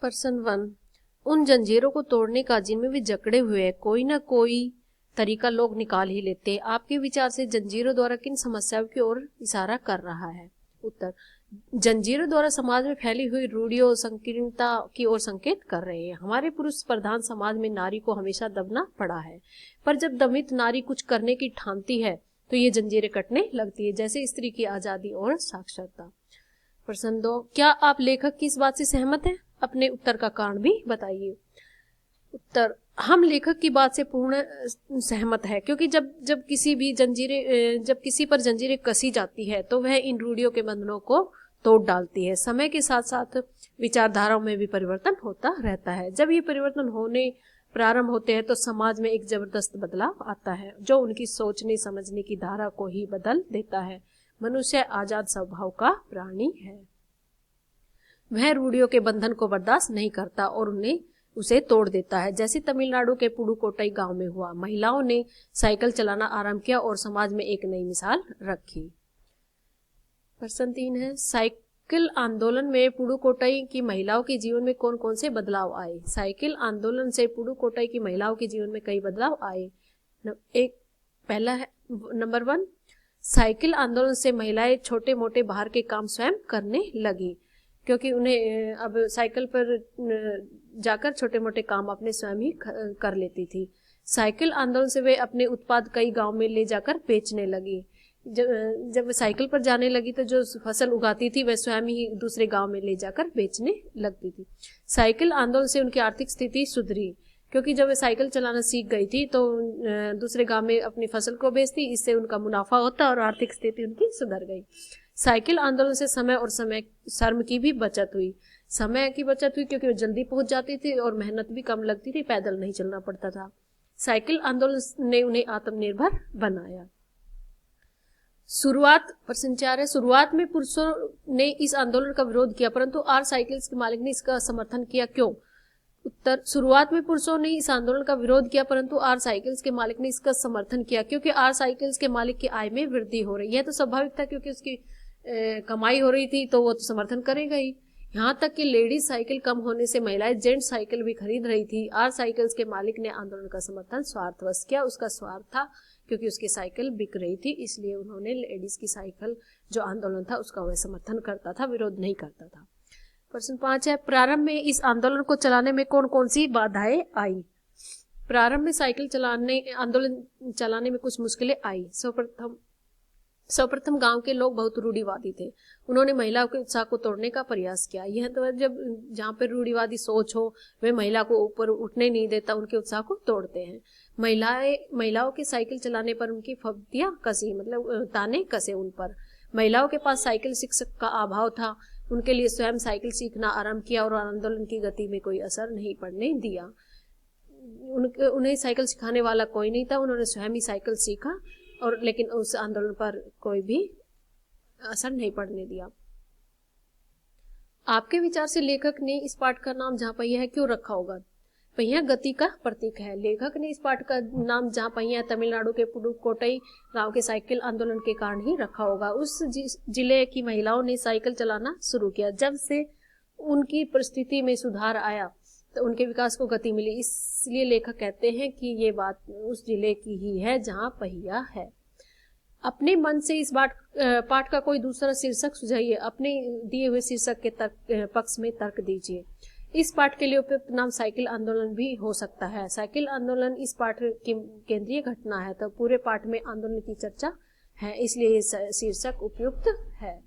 Person 1, उन जंजीरों को तोड़ने का जिनमें वे जकड़े हुए हैं कोई ना कोई तरीका लोग निकाल ही लेते हैं। आपके विचार से जंजीरों द्वारा किन समस्याओं की ओर इशारा कर रहा है? उत्तर, जंजीरों द्वारा समाज में फैली हुई रूढ़ियों संकीर्णता की ओर संकेत कर रहे हैं। हमारे पुरुष प्रधान समाज में नारी को हमेशा दबना पड़ा है, पर जब दमित नारी कुछ करने की ठानती है तो ये जंजीरें कटने लगती है, जैसे स्त्री की आजादी और साक्षरता। प्रश्न 2, क्या आप लेखक की इस बात से सहमत हैं? अपने उत्तर का कारण भी बताइए। उत्तर, हम लेखक की बात से पूर्ण सहमत है, क्योंकि जब किसी पर जंजीरें कसी जाती है तो वह इन रूढ़ियों के बंधनों को तोड़ डालती है। समय के साथ साथ विचारधाराओं में भी परिवर्तन होता रहता है। जब ये परिवर्तन होने प्रारंभ होते हैं तो समाज में एक जबरदस्त बदलाव आता है जो उनकी सोचने समझने की धारा को ही बदल देता है। मनुष्य आजाद स्वभाव का प्राणी है, वह रूढ़ियों के बंधन को बर्दाश्त नहीं करता और उसे तोड़ देता है। जैसे तमिलनाडु के पुडुकोट्टई गांव में हुआ, महिलाओं ने साइकिल चलाना आरंभ किया और समाज में एक नई मिसाल रखी। प्रश्न 3 है, साइकिल आंदोलन में पुडुकोट्टई की महिलाओं के जीवन में कौन कौन से बदलाव आए? साइकिल आंदोलन से पुडुकोट्टई की महिलाओं के जीवन में कई बदलाव आए। पहला है नंबर 1, साइकिल आंदोलन से महिलाएं छोटे मोटे बाहर के काम स्वयं करने लगी, क्योंकि उन्हें अब साइकिल पर जाकर छोटे मोटे काम अपने स्वयं ही कर लेती थी। साइकिल आंदोलन से वे अपने उत्पाद कई गांव में ले जाकर बेचने लगी। जब वे साइकिल पर जाने लगी तो जो फसल उगाती थी वह स्वयं ही दूसरे गांव में ले जाकर बेचने लगती थी। साइकिल आंदोलन से उनकी आर्थिक स्थिति सुधरी, क्योंकि जब वे साइकिल चलाना सीख गई थी तो दूसरे गांव में अपनी फसल को बेचती, इससे उनका मुनाफा होता और आर्थिक स्थिति उनकी सुधर गई। साइकिल आंदोलन से समय और श्रम की भी बचत हुई। समय की बचत हुई क्योंकि वो जल्दी पहुंच जाती थी और मेहनत भी कम लगती थी, पैदल नहीं चलना पड़ता था। साइकिल आंदोलन ने उन्हें आत्मनिर्भर बनाया। प्रश्न 4 है, शुरुआत में पुरुषों ने इस आंदोलन का विरोध किया परंतु आर साइकिल्स के मालिक ने इसका समर्थन किया, क्यों? उत्तर, शुरुआत में पुरुषों ने इस आंदोलन का विरोध किया परंतु आर साइकिल्स के मालिक ने इसका समर्थन किया, क्योंकि आर साइकिल्स के मालिक की आय में वृद्धि हो रही है। तो स्वाभाविक था, क्योंकि उसकी कमाई हो रही थी तो वो तो समर्थन करेगा ही। यहाँ तक कि लेडीज साइकिल कम होने से महिलाएं जेंट्स साइकिल भी खरीद रही थी। आर साइकिल्स के मालिक ने आंदोलन का समर्थन स्वार्थवश किया। उसका स्वार्थ था क्योंकि उसकी साइकिल बिक रही थी, इसलिए उन्होंने लेडीज की साइकिल जो आंदोलन था उसका वह समर्थन करता था, विरोध नहीं करता था। प्रश्न 5 है, प्रारंभ में इस आंदोलन को चलाने में कौन कौन सी बाधाएं आई? प्रारंभ में साइकिल आंदोलन चलाने में कुछ मुश्किलें आई। सर्वप्रथम गांव के लोग बहुत रूढ़िवादी थे। उन्होंने महिलाओं के उत्साह को तोड़ने का प्रयास किया। यह तो जब जहाँ पर रूढ़िवादी सोच हो वे महिला को ऊपर उठने नहीं देता, उनके उत्साह को तोड़ते हैं। महिलाओं के साइकिल चलाने पर उनकी फब्तियां कसी, मतलब ताने कसे उन पर। महिलाओं के पास साइकिल शिक्षक का अभाव था, उनके लिए स्वयं साइकिल सीखना आरंभ किया और आंदोलन की गति में कोई असर नहीं पड़ने दिया। उन्हें साइकिल सिखाने वाला कोई नहीं था, उन्होंने स्वयं ही साइकिल सीखा और लेकिन उस आंदोलन पर कोई भी असर नहीं पड़ने दिया। आपके विचार से लेखक ने इस पाठ का नाम जहाँ पहिया है क्यों रखा होगा? पहिया गति का प्रतीक है। लेखक ने इस पाठ का नाम जहाँ पहिया तमिलनाडु के पुडुकोट्टई गांव के साइकिल आंदोलन के कारण ही रखा होगा। उस जिले की महिलाओं ने साइकिल चलाना शुरू किया। जब से उनकी परिस्थिति में सुधार आया तो उनके विकास को गति मिली, इसलिए लेखक कहते हैं कि ये बात उस जिले की ही है जहाँ पहिया है। अपने मन से इस पाठ का कोई दूसरा शीर्षक सुझाइए। अपने दिए हुए शीर्षक के पक्ष में तर्क दीजिए। इस पाठ के लिए उपयुक्त नाम साइकिल आंदोलन भी हो सकता है। साइकिल आंदोलन इस पाठ की केंद्रीय घटना है, तो पूरे पाठ में आंदोलन की चर्चा है, इसलिए शीर्षक उपयुक्त है।